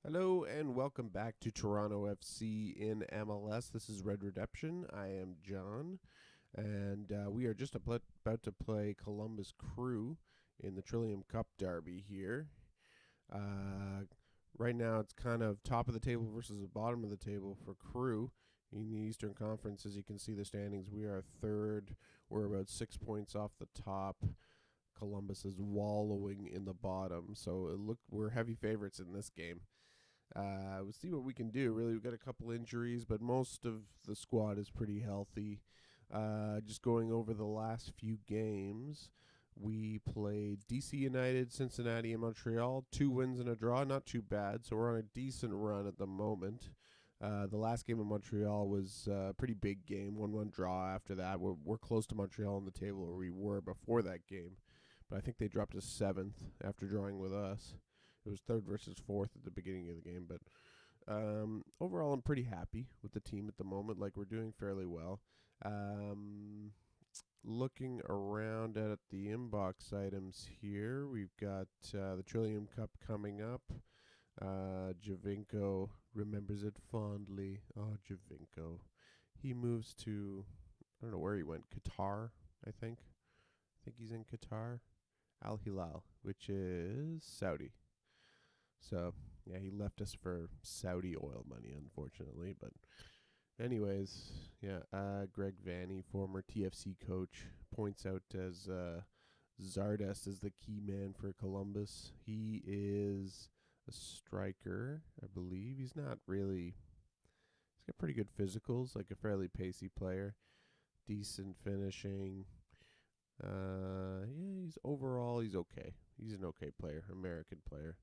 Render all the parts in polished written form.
Hello and welcome back to Toronto FC in MLS. This is Red Redemption. I am John, and we are just about to play Columbus Crew in the Trillium Cup derby here. Uh, right now, it's kind of top of the table versus the bottom of the table for Crew in the Eastern Conference. As you can see, the standings, we are third. We're about 6 points off the top. Columbus is wallowing in the bottom, so we're heavy favorites in this game. We'll see what we can do. Really, we've got a couple injuries, but most of the squad is pretty healthy. Just going over the last few games, we played DC United, Cincinnati, and Montreal. 2 wins and a draw, not too bad. So we're on a decent run at the moment. The last game in Montreal was a pretty big game, 1-1 draw after that. We're close to Montreal on the table where we were before that game. But I think they dropped to 7th after drawing with us. It was third versus fourth at the beginning of the game, but overall, I'm pretty happy with the team at the moment. Like, we're doing fairly well. Looking around at the inbox items here, we've got the Trillium Cup coming up. Javinko remembers it fondly. Oh, Javinko. He moves to, I don't know where he went, Qatar, I think. I think he's in Qatar. Al Hilal, which is Saudi. So, yeah, he left us for Saudi oil money, unfortunately. But, anyways, yeah, Greg Vanny, former TFC coach, points out as Zardes is the key man for Columbus. He is a striker, I believe. He's not really. He's got pretty good physicals, like a fairly pacey player, decent finishing. Yeah, he's okay. He's an okay player, American player.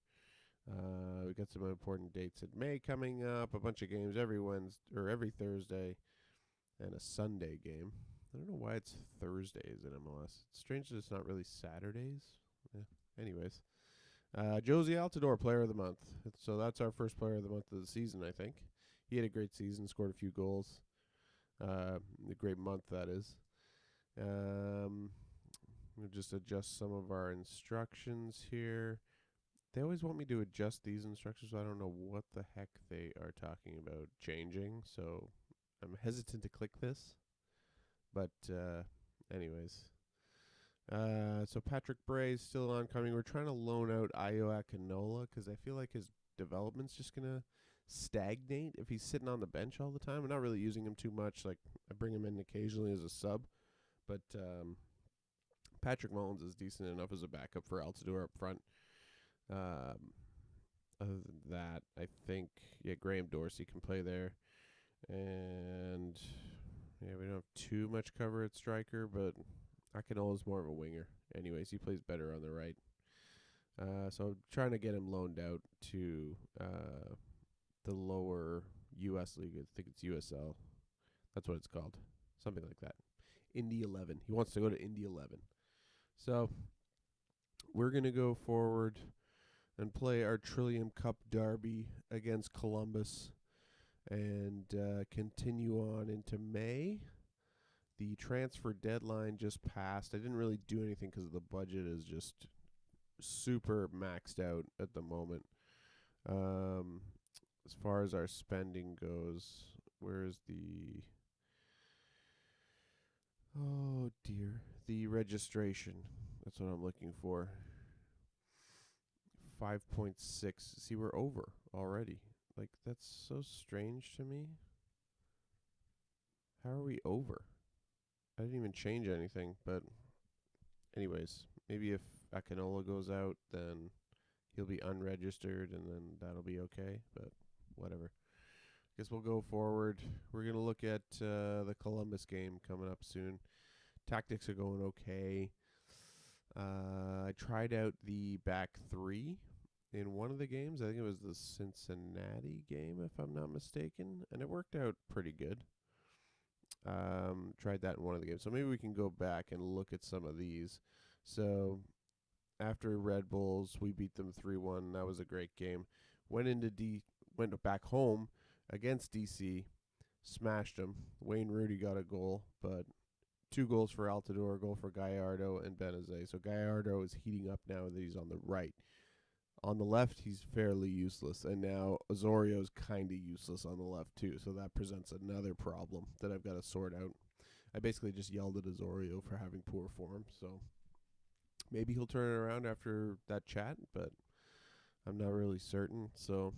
We got some important dates in May coming up. A bunch of games every Wednesday or every Thursday, and a Sunday game. I don't know why it's Thursdays in MLS. It's strange that it's not really Saturdays. Yeah. Anyways, Josie Altidore, Player of the Month. So that's our first Player of the Month of the season, I think. He had a great season, scored a few goals. A great month, that is. We'll just adjust some of our instructions here. They always want me to adjust these instructions, so I don't know what the heck they are talking about changing. So I'm hesitant to click this. But anyways. So Patrick Bray is still oncoming. We're trying to loan out Ayo Akinola because I feel like his development's just going to stagnate if he's sitting on the bench all the time. I'm not really using him too much. Like, I bring him in occasionally as a sub. But Patrick Mullins is decent enough as a backup for Altidore up front. Other than that, I think Graham Dorsey can play there, and we don't have too much cover at striker, but Akinola's more of a winger. Anyways, he plays better on the right. So I'm trying to get him loaned out to the lower U.S. league. I think it's USL. That's what it's called, something like that. Indy 11. He wants to go to Indy 11. So we're gonna go forward and play our Trillium Cup derby against Columbus and continue on into May. The transfer deadline just passed. I didn't really do anything because the budget is just super maxed out at the moment. As far as our spending goes, where's the... Oh, dear. The registration. That's what I'm looking for. 5.6. See, we're over already. Like, that's so strange to me. How are we over? I didn't even change anything, but anyways, maybe if Akinola goes out, then he'll be unregistered, and then that'll be okay, but whatever. Guess we'll go forward. We're going to look at the Columbus game coming up soon. Tactics are going okay. I tried out the back three in one of the games. I think it was the Cincinnati game, if I'm not mistaken, and it worked out pretty good. Tried that in one of the games. So maybe we can go back and look at some of these. So after Red Bulls, we beat them 3-1. That was a great game. Went back home against DC, smashed them. Wayne Rudy got a goal, but 2 goals for Altidore, a goal for Gallardo and Benazet. So Gallardo is heating up now that he's on the right. On the left, he's fairly useless, and now Osorio's kind of useless on the left too. So that presents another problem that I've got to sort out. I basically just yelled at Osorio for having poor form, so maybe he'll turn it around after that chat, but I'm not really certain. So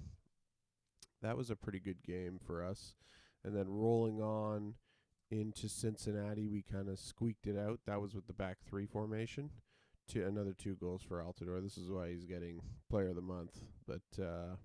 that was a pretty good game for us. And then rolling on into Cincinnati, we kind of squeaked it out. That was with the back three formation. Another 2 goals for Altidore. This is why he's getting Player of the Month. But a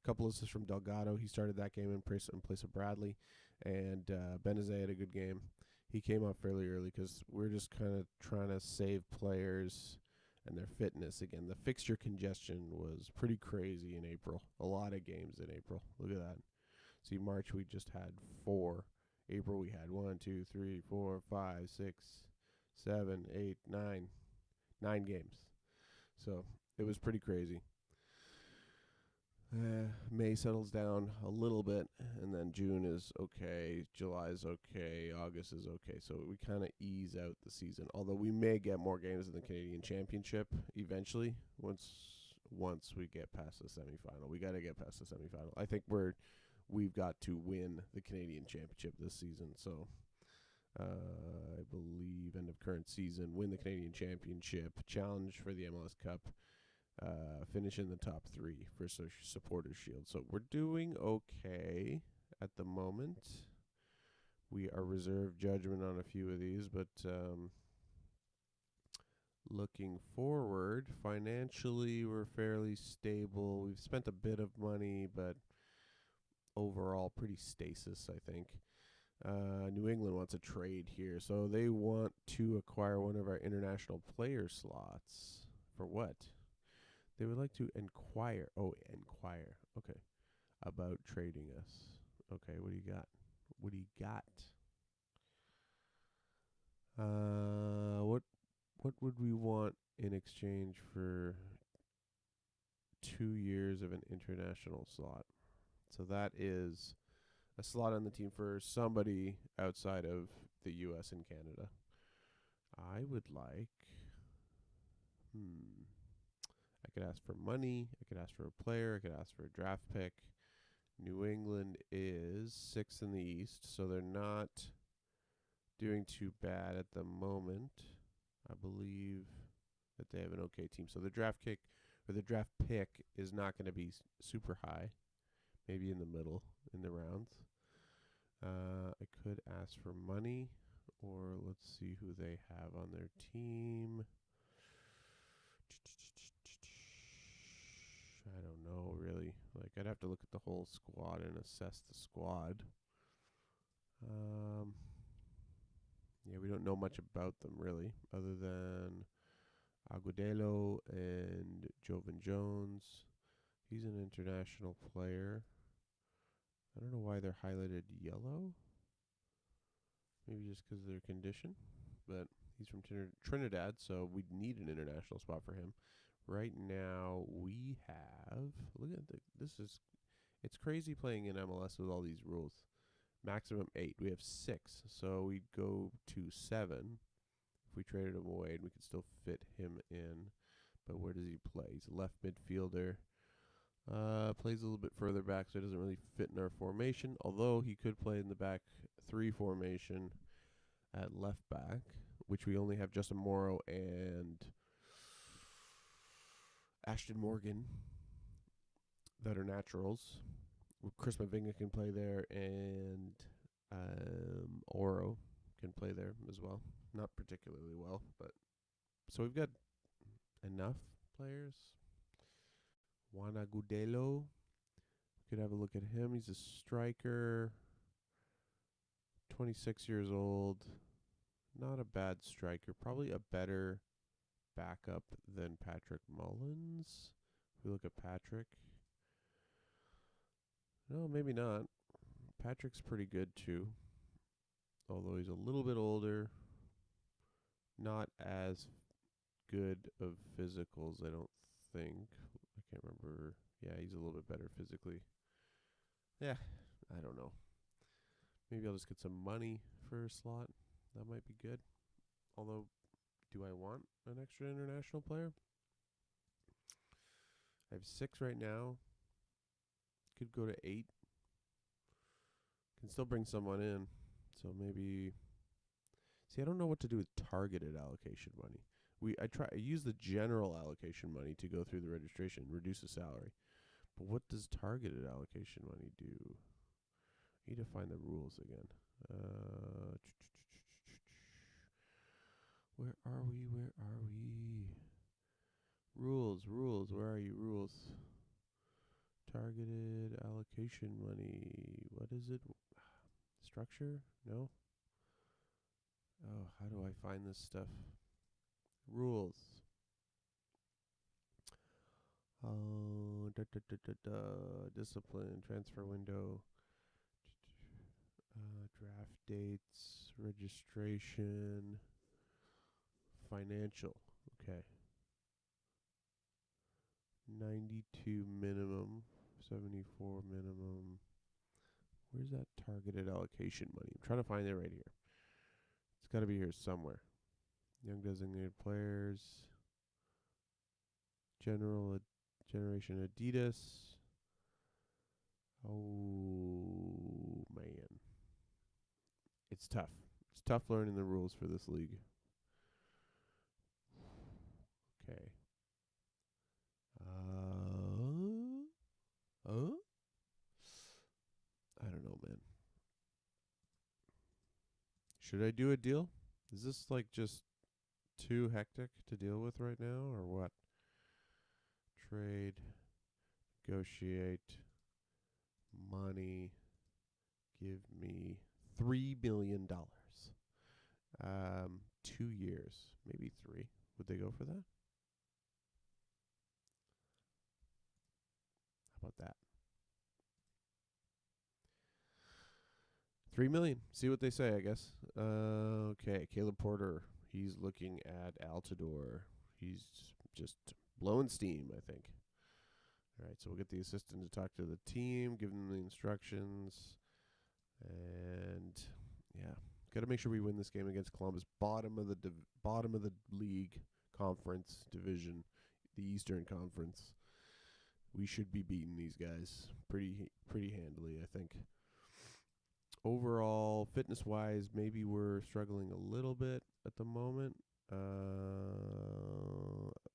couple assists from Delgado. He started that game in place of Bradley. And Benazet had a good game. He came off fairly early because we're just kind of trying to save players and their fitness again. The fixture congestion was pretty crazy in April. A lot of games in April. Look at that. See, March we just had 4. April we had 1, 2, 3, 4, 5, 6, 7, 8, 9. 9 games. So it was pretty crazy. May settles down a little bit, and then June is okay, July is okay, August is okay. So we kind of ease out the season. Although we may get more games in the Canadian Championship eventually once we get past the semifinal. We got to get past the semifinal. I think we've got to win the Canadian Championship this season. So I believe end of current season, win the Canadian Championship, challenge for the MLS Cup, finish in the top 3 for Supporters Shield. So we're doing okay at the moment. We are reserved judgment on a few of these, but looking forward, financially we're fairly stable. We've spent a bit of money, but overall pretty stasis, I think. New England wants a trade here, so they want to acquire one of our international player slots. For what? They would like to inquire. Okay. About trading us. Okay, what do you got? What would we want in exchange for 2 years of an international slot? So that is a slot on the team for somebody outside of the U.S. and Canada. I would like, I could ask for money, I could ask for a player, I could ask for a draft pick. New England is 6th in the East, so they're not doing too bad at the moment. I believe that they have an okay team. So the draft pick is not going to be super high, maybe in the middle in the rounds. I could ask for money, or let's see who they have on their team. I don't know, really. Like, I'd have to look at the whole squad and assess the squad. Yeah, we don't know much about them, really, other than Agudelo and Jovan Jones. He's an international player. I don't know why they're highlighted yellow. Maybe just because of their condition. But he's from Trinidad, so we'd need an international spot for him. Right now, we have... Look at it's crazy playing in MLS with all these rules. Maximum 8. We have 6, so we'd go to 7 if we traded him away, and we could still fit him in. But where does he play? He's a left midfielder. Plays a little bit further back, so it doesn't really fit in our formation, although he could play in the back 3 formation at left back, which we only have Justin Morrow and Ashton Morgan that are naturals. Chris Mavinga can play there, and Oro can play there as well. Not particularly well, but so we've got enough players. Juan Agudelo, could have a look at him. He's a striker, 26 years old. Not a bad striker. Probably a better backup than Patrick Mullins. If we look at Patrick. No, maybe not. Patrick's pretty good too. Although he's a little bit older. Not as good of physicals, I don't think. I can't remember. Yeah, he's a little bit better physically. Yeah, I don't know. Maybe I'll just get some money for a slot. That might be good. Although, do I want an extra international player? I have have 6 right now. Could go to 8. Can still bring someone in. So maybe... See, I don't know what to do with targeted allocation money. I use the general allocation money to go through the registration, reduce the salary. But what does targeted allocation money do? I need to find the rules again. Where are we? Rules. Where are you? Rules. Targeted allocation money. What is it? Structure? No. Oh, how do I find this stuff? Rules. Discipline, transfer window, draft dates, registration, financial. Okay. 92 minimum, 74 minimum. Where's that targeted allocation money? I'm trying to find it right here. It's got to be here somewhere. Young designated players. Generation Adidas. Oh, man. It's tough. It's tough learning the rules for this league. Okay. I don't know, man. Should I do a deal? Is this like just too hectic to deal with right now, or what? Trade, negotiate, money, give me $3 billion. 2 years, maybe 3. Would they go for that? How about that? $3 million. See what they say, I guess. Okay, Caleb Porter. He's looking at Altidore. He's just blowing steam, I think. All right, so we'll get the assistant to talk to the team, give them the instructions, and yeah, got to make sure we win this game against Columbus. Bottom of the league conference division, the Eastern Conference. We should be beating these guys pretty handily, I think. Overall, fitness-wise, maybe we're struggling a little bit at the moment.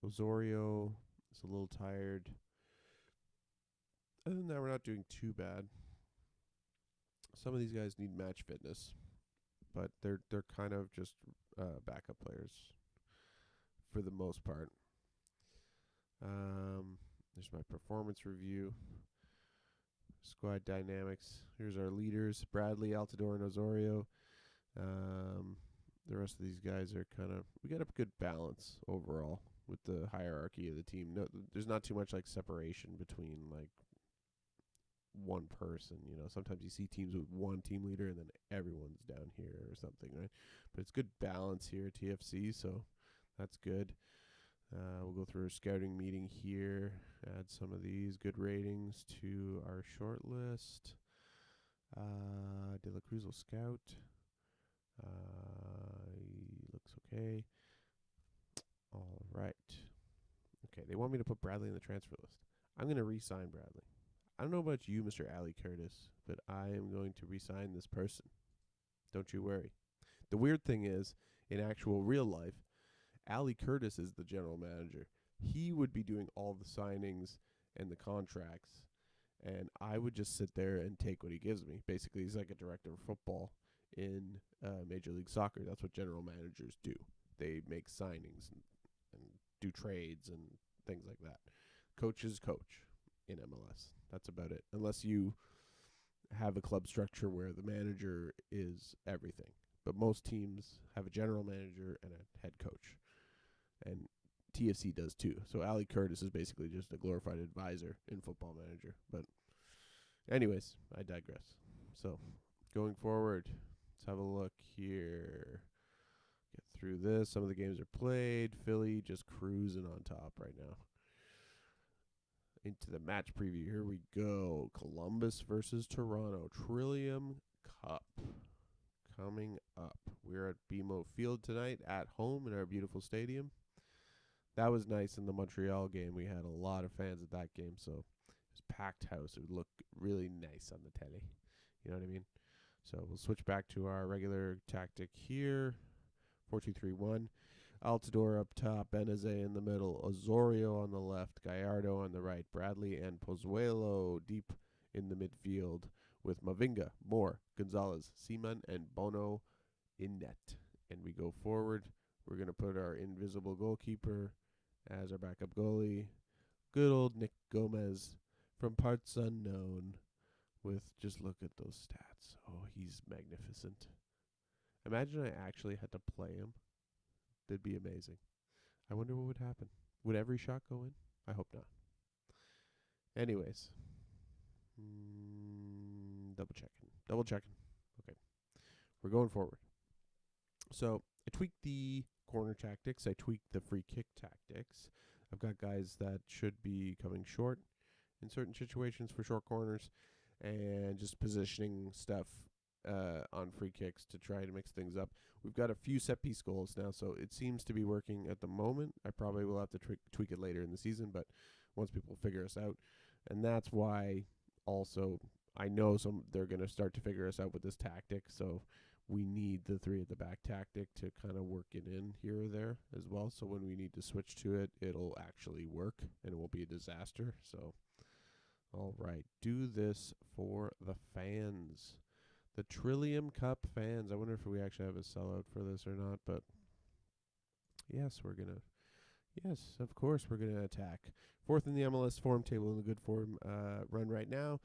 Osorio is a little tired. Other than that, we're not doing too bad. Some of these guys need match fitness, but they're kind of just backup players for the most part. There's my performance review. Squad dynamics. Here's our leaders, Bradley, Altidore, and Osorio. The rest of these guys are kind of... We got a good balance overall with the hierarchy of the team. No, there's not too much like separation between like one person. You know, sometimes you see teams with one team leader and then everyone's down here or something, right? But it's good balance here at TFC, so that's good. We'll go through a scouting meeting here, add some of these good ratings to our short list. De La Cruz will scout. He looks okay. All right. Okay, they want me to put Bradley in the transfer list. I'm going to re-sign Bradley. I don't know about you, Mr. Ali Curtis, but I am going to re-sign this person. Don't you worry. The weird thing is, in actual real life, Ali Curtis is the general manager. He would be doing all the signings and the contracts, and I would just sit there and take what he gives me. Basically, he's like a director of football in Major League Soccer. That's what general managers do. They make signings and do trades and things like that. Coaches coach in MLS. That's about it. Unless you have a club structure where the manager is everything. But most teams have a general manager and a head coach. And TFC does too. So Ali Curtis is basically just a glorified advisor in Football Manager. But anyways, I digress. So going forward, let's have a look here. Get through this. Some of the games are played. Philly just cruising on top right now. Into the match preview. Here we go. Columbus versus Toronto. Trillium Cup coming up. We're at BMO Field tonight at home in our beautiful stadium. that was nice in the Montreal game. We had a lot of fans at that game, so it was packed house. It would look really nice on the telly. You know what I mean? So we'll switch back to our regular tactic here. 4-2-3-1. Altidore up top, Benazet in the middle, Osorio on the left, Gallardo on the right, Bradley and Pozuelo deep in the midfield with Mavinga, Moore, Gonzalez, Seaman, and Bono in net. And we go forward. We're going to put our invisible goalkeeper as our backup goalie. Good old Nick Gomez from parts unknown with, just look at those stats. Oh, he's magnificent. Imagine I actually had to play him. That'd be amazing. I wonder what would happen. Would every shot go in? I hope not. Anyways. Double checking. Okay. We're going forward. So I tweaked the corner tactics. I tweaked the free kick tactics. I've got guys that should be coming short in certain situations for short corners, and just positioning stuff on free kicks to try to mix things up. We've got a few set-piece goals now, so it seems to be working at the moment. I probably will have to tweak it later in the season, but once people figure us out. And that's why also I know they're going to start to figure us out with this tactic, so we need the 3 at the back tactic to kind of work it in here or there as well. So when we need to switch to it, it'll actually work and it won't be a disaster. So, all right, do this for the fans. The Trillium Cup fans. I wonder if we actually have a sellout for this or not, but yes, of course we're going to attack. 4th in the MLS form table in the good form run right now.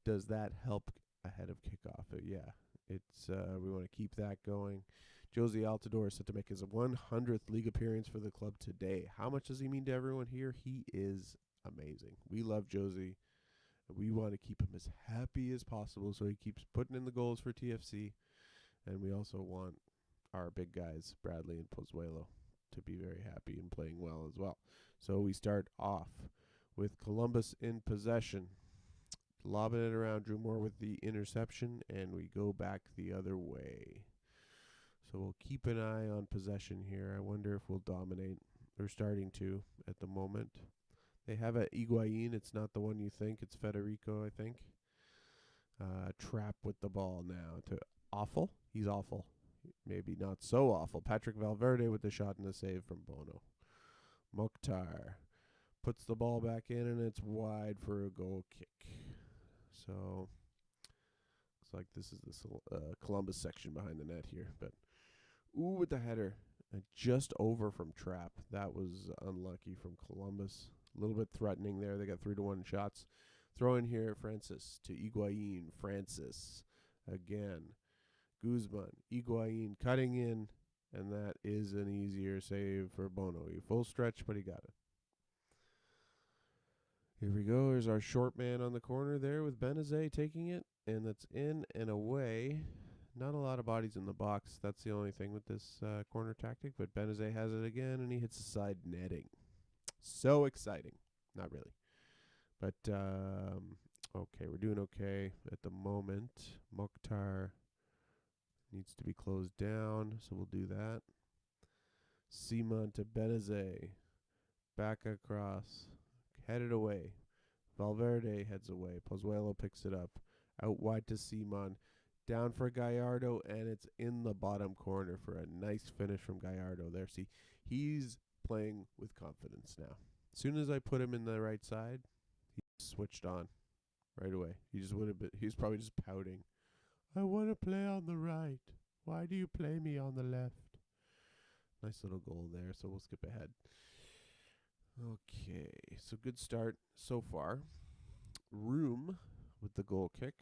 Does that help ahead of kickoff? Yeah, it's we want to keep that going. Josie Altidore is set to make his 100th league appearance for the club today. How much does he mean to everyone here? He is amazing. We love Josie. We want to keep him as happy as possible, so he keeps putting in the goals for TFC. And we also want our big guys, Bradley and Pozuelo, to be very happy and playing well as well. So we start off with Columbus in possession. Lobbing it around, Drew Moore with the interception, and we go back the other way. So we'll keep an eye on possession here. I wonder if we'll dominate. We're starting to at the moment. They have a Higuain. It's not the one you think. It's Federico, I think. Trap with the ball now to Awful. He's awful. Maybe not so awful. Patrick Valverde with the shot and the save from Bono. Mokhtar puts the ball back in, and it's wide for a goal kick. So looks like this is the Columbus section behind the net here. But ooh, with the header. Just over from Trap. That was unlucky from Columbus. A little bit threatening there. They got 3-1 shots. Throw in here, Francis to Higuain. Francis again. Guzman. Higuain cutting in. And that is an easier save for Bono. He full stretch, but he got it. Here we go. Here's our short man on the corner there with Benazet taking it. And that's in and away. Not a lot of bodies in the box. That's the only thing with this corner tactic. But Benazet has it again, and he hits the side netting. So exciting. Not really. But, okay, we're doing okay at the moment. Mokhtar needs to be closed down, so we'll do that. Seaman to Benazet. Back across. Headed away. Valverde heads away. Pozuelo picks it up. Out wide to Seaman. Down for Gallardo, and it's in the bottom corner for a nice finish from Gallardo there. See, he's playing with confidence now. As soon as I put him in the right side, he switched on right away. He's probably just pouting. I want to play on the right. Why do you play me on the left? Nice little goal there, so we'll skip ahead. Okay, so good start so far. Room with the goal kick.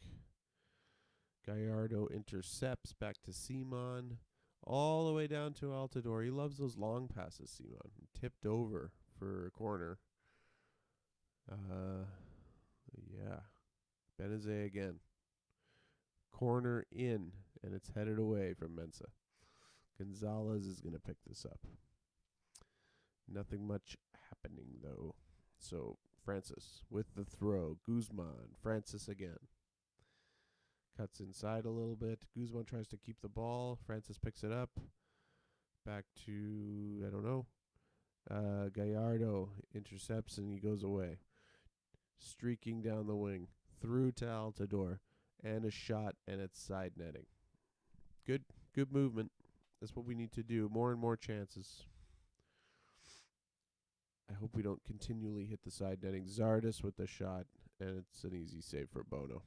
Gallardo intercepts back to Seaman. All the way down to Altidore. He loves those long passes, Seaman. Tipped over for a corner. Yeah. Benazet again. Corner in, and it's headed away from Mensah. Gonzalez is going to pick this up. Nothing much happening, though. So, Francis with the throw. Guzman. Francis again. Cuts inside a little bit. Guzman tries to keep the ball. Francis picks it up. Back to, I don't know. Gallardo intercepts and he goes away. Streaking down the wing, through to Altidore, and a shot, and it's side netting. Good movement. That's what we need to do. More and more chances. I hope we don't continually hit the side netting. Zardes with the shot, and it's an easy save for Bono.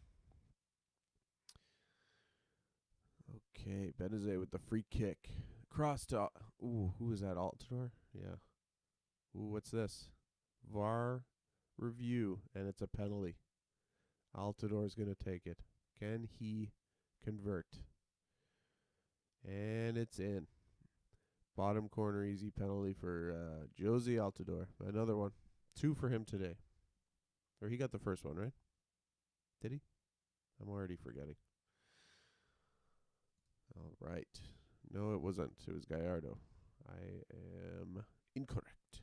Okay, Benazet with the free kick. Cross to... who is that, Altidore? Yeah. What's this? VAR review, and it's a penalty. Altidore's going to take it. Can he convert? And it's in. Bottom corner, easy penalty for Josie Altidore. Another one. 2 for him today. Or he got the first one, right? Did he? I'm already forgetting. All right. No, it wasn't. It was Gallardo. I am incorrect.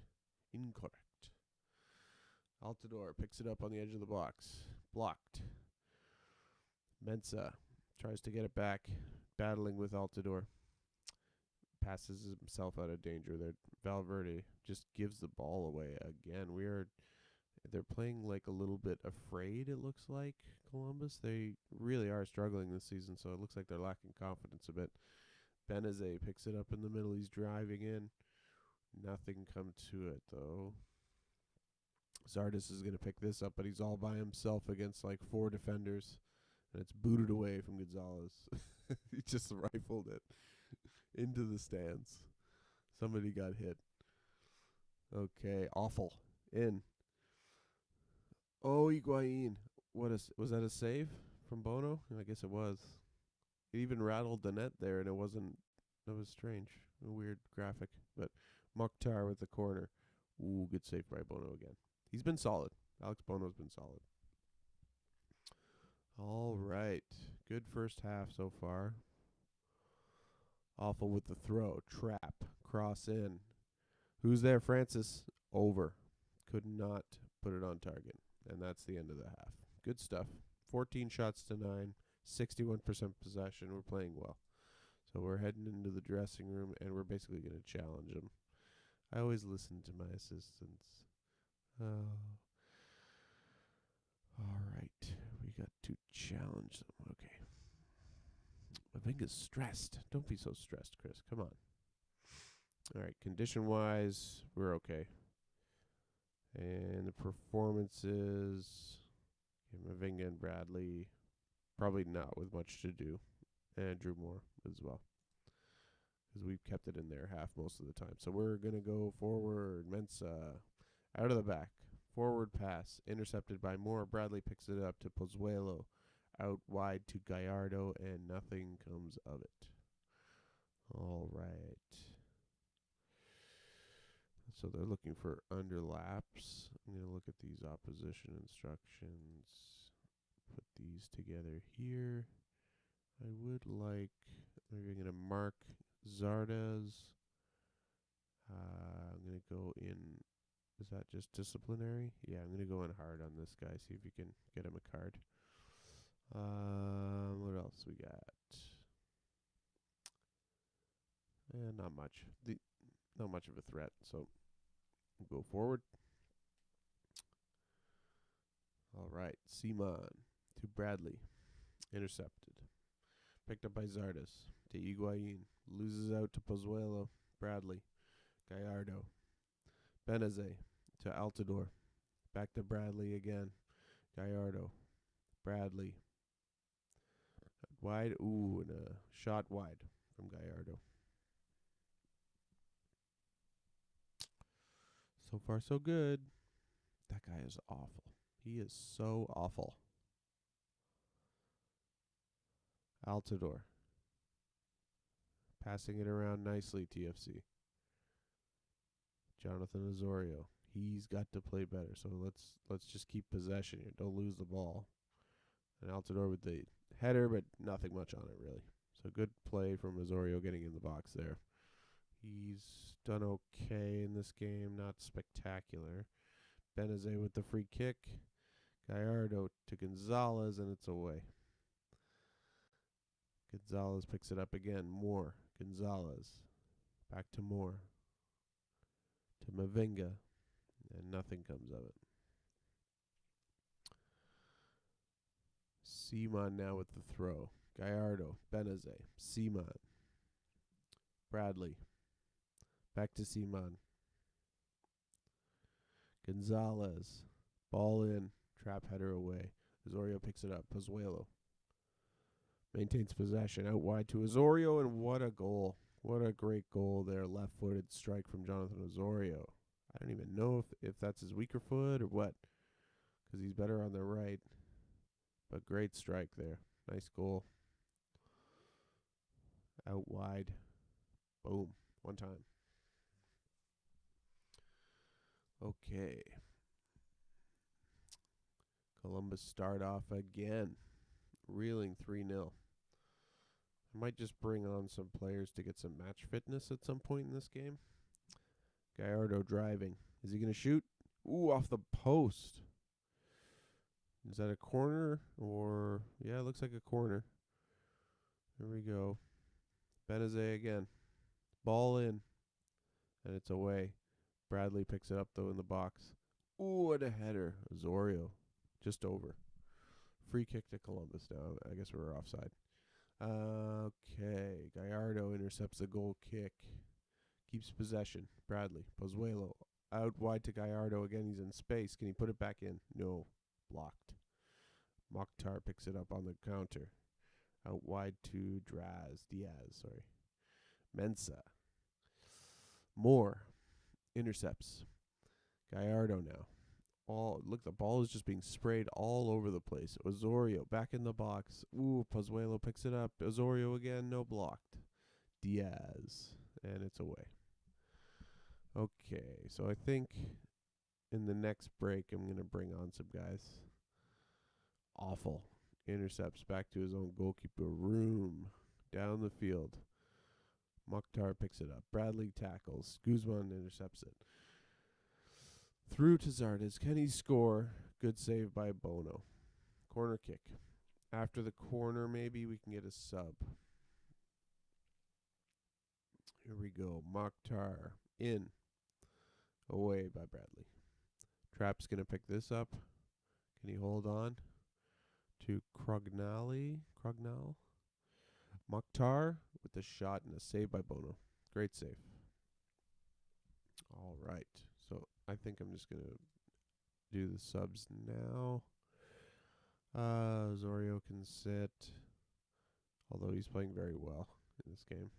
Altidore picks it up on the edge of the box. Blocked. Mensah tries to get it back. Battling with Altidore. Passes himself out of danger there. Valverde just gives the ball away again. They're playing like a little bit afraid, it looks like, Columbus. They really are struggling this season, so it looks like they're lacking confidence a bit. Benazet picks it up in the middle. He's driving in. Nothing come to it, though. Zardes is going to pick this up, but he's all by himself against like 4 defenders. And it's booted away from Gonzalez. He just rifled it into the stands. Somebody got hit. Okay, awful. In. Oh, Higuain. Was that a save from Bono? I guess it was. It even rattled the net there, and it wasn't. That was strange. A weird graphic. But Mokhtar with the corner. Ooh, good save by Bono again. He's been solid. Alex Bono's been solid. All right. Good first half so far. Awful with the throw. Trap. Cross in. Who's there? Francis. Over. Could not put it on target. And that's the end of the half. Good stuff. 14 shots to 9. 61% possession. We're playing well. So we're heading into the dressing room, and we're basically going to challenge them. I always listen to my assistants. All right. We got to challenge them. Okay. Mavinga's stressed. Don't be so stressed, Chris. Come on. All right. Condition-wise, we're okay. And the performances, Mavinga and Bradley, probably not with much to do. And Drew Moore as well. Because we've kept it in their half most of the time. So we're going to go forward. Mensah out of the back. Forward pass. Intercepted by Moore. Bradley picks it up to Pozuelo. Out wide to Gallardo. And nothing comes of it. All right. So they're looking for underlaps. I'm going to look at these opposition instructions. Put these together here. I would like, maybe I'm going to mark Zardes. I'm going to go in, is that just disciplinary? Yeah, I'm going to go in hard on this guy, see if you can get him a card. What else we got? Not much. Not much of a threat, so we'll go forward. All right, Seaman to Bradley. Intercepted. Picked up by Zardes to Higuain. Loses out to Pozuelo. Bradley. Gallardo. Benazet to Altidore. Back to Bradley again. Gallardo. Bradley. Wide. Ooh, and a shot wide from Gallardo. So far, so good. That guy is awful. He is so awful. Altidore. Passing it around nicely, TFC. Jonathan Osorio. He's got to play better. So let's just keep possession here. Don't lose the ball. And Altidore with the header, but nothing much on it, really. So good play from Osorio getting in the box there. He's done okay in this game. Not spectacular. Benazet with the free kick. Gallardo to Gonzalez, and it's away. Gonzalez picks it up again. Moore. Gonzalez. Back to Moore. to Mavinga, and nothing comes of it. Seaman now with the throw. Gallardo, Benazet, Seaman, Bradley, back to Seaman. Gonzalez, ball in, trap header away. Osorio picks it up. Pozuelo maintains possession, out wide to Osorio, and what a goal. What a great goal there. Left-footed strike from Jonathan Osorio. I don't even know if that's his weaker foot or what, because he's better on the right. But great strike there. Nice goal. Out wide. Boom. One time. Okay. Columbus start off again. Reeling 3-0. I might just bring on some players to get some match fitness at some point in this game. Gallardo driving. Is he going to shoot? Ooh, off the post. Is that a corner? Or, yeah, it looks like a corner. Here we go. Benazet again. Ball in. And it's away. Bradley picks it up, though, in the box. Ooh, what a header. Osorio. Just over. Free kick to Columbus now. I guess we're offside. Okay. Gallardo intercepts the goal kick. Keeps possession. Bradley. Pozuelo. Out wide to Gallardo. Again, he's in space. Can he put it back in? No. Blocked. Mokhtar picks it up on the counter. Out wide to Diaz. Mensah. Moore. Intercepts. Gallardo now. Look, the ball is just being sprayed all over the place. Osorio back in the box. Ooh, Pozuelo picks it up. Osorio again, no blocked. Diaz, and it's away. Okay, so I think in the next break I'm going to bring on some guys. Awful. Intercepts back to his own goalkeeper. Room down the field. Mokhtar picks it up. Bradley tackles. Guzman intercepts it. Through to Zardes. Can he score? Good save by Bono. Corner kick. After the corner, maybe we can get a sub. Here we go. Mokhtar in. Away by Bradley. Trapp's going to pick this up. Can he hold on to Crognal? Mokhtar with the shot and a save by Bono. Great save. All right. So I think I'm just going to do the subs now. Osorio can sit, although he's playing very well in this game.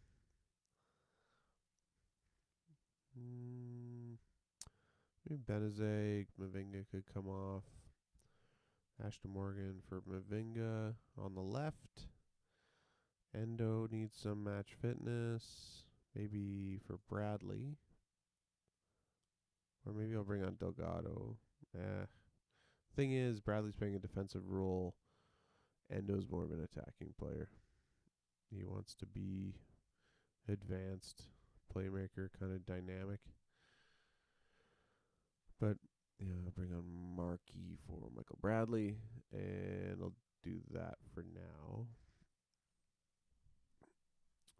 Maybe Benazet, Mavinga could come off. Ashton Morgan for Mavinga on the left. Endo needs some match fitness. Maybe for Bradley. Or maybe I'll bring on Delgado. Thing is, Bradley's playing a defensive role. Endo's more of an attacking player. He wants to be advanced, playmaker, kind of dynamic. But, yeah, I'll bring on Markey for Michael Bradley. And I'll do that for now.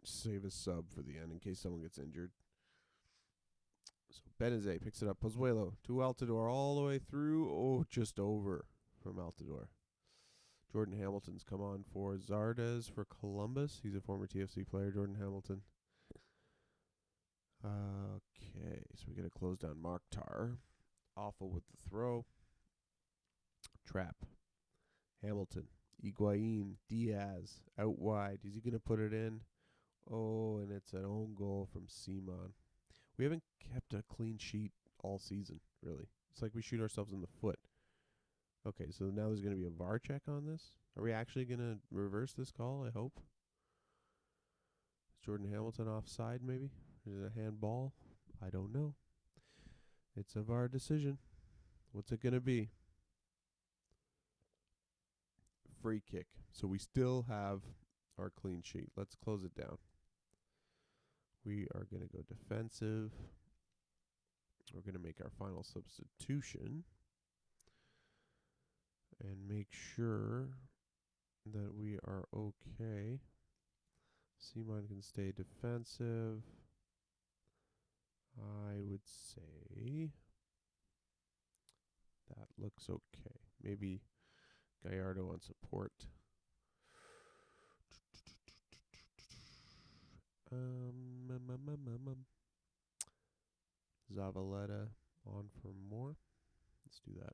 Save a sub for the end in case someone gets injured. So Benazet picks it up. Pozuelo to Altidore all the way through. Oh, just over from Altidore. Jordan Hamilton's come on for Zardes for Columbus. He's a former TFC player, Jordan Hamilton. Okay, so we get a close down Mokhtar. Awful with the throw. Trap. Hamilton. Higuain. Diaz. Out wide. Is he going to put it in? Oh, and it's an own goal from Seaman. We haven't kept a clean sheet all season, really. It's like we shoot ourselves in the foot. Okay, so now there's going to be a VAR check on this. Are we actually going to reverse this call, I hope? Is Jordan Hamilton offside, maybe? Is it a handball? I don't know. It's a VAR decision. What's it going to be? Free kick. So we still have our clean sheet. Let's close it down. We are going to go defensive. We're going to make our final substitution and make sure that we are okay. Seaman can stay defensive. I would say that looks okay. Maybe Gallardo on support. Zavaleta on for more. Let's do that.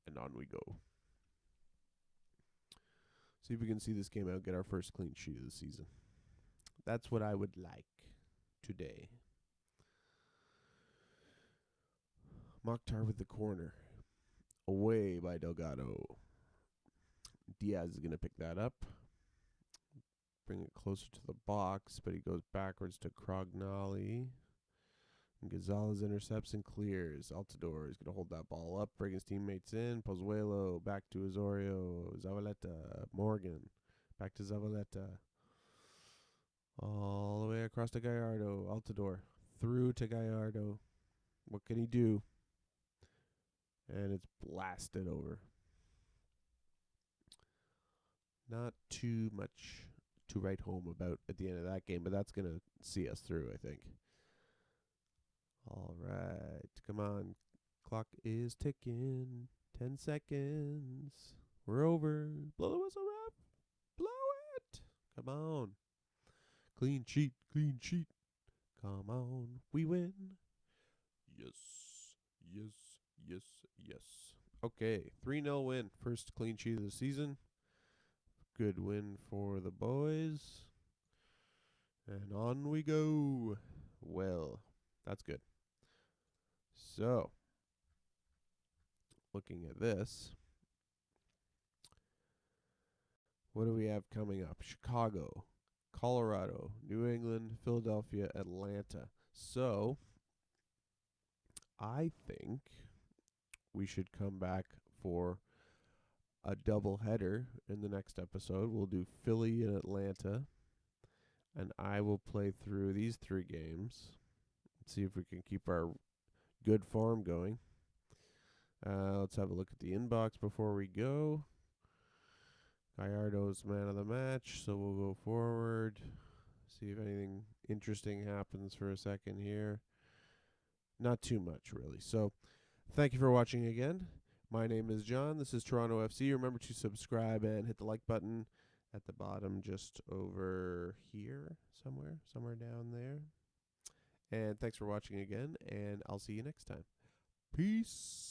And on we go. See if we can see this game out, get our first clean sheet of the season. That's what I would like today. Mokhtar with the corner. Away by Delgado. Diaz is going to pick that up. Bring it closer to the box, but he goes backwards to Crognali. And Gonzalez intercepts and clears. Altidore is going to hold that ball up, bring his teammates in. Pozuelo back to Osorio. Zavaleta. Morgan. Back to Zavaleta. All the way across to Gallardo. Altidore. Through to Gallardo. What can he do? And it's blasted over. Not too much to write home about at the end of that game, but that's going to see us through, I think. All right. Come on. Clock is ticking. 10 seconds. We're over. Blow the whistle, ref. Blow it. Come on. Clean sheet. Clean sheet. Come on. We win. Yes. Yes. Yes. Yes. Okay. 3-0 win. First clean sheet of the season. Good win for the boys. And on we go. Well, that's good. So, looking at this, what do we have coming up? Chicago, Colorado, New England, Philadelphia, Atlanta. So, I think we should come back for a double header in the next episode. We'll do Philly and Atlanta, and I will play through these 3 games. See if we can keep our good form going. Let's have a look at the inbox before we go. Gallardo's man of the match, so we'll go forward. See if anything interesting happens for a second here. Not too much, really. So, thank you for watching again. My name is John. This is Toronto FC. Remember to subscribe and hit the like button at the bottom just over here, somewhere down there. And thanks for watching again, and I'll see you next time. Peace.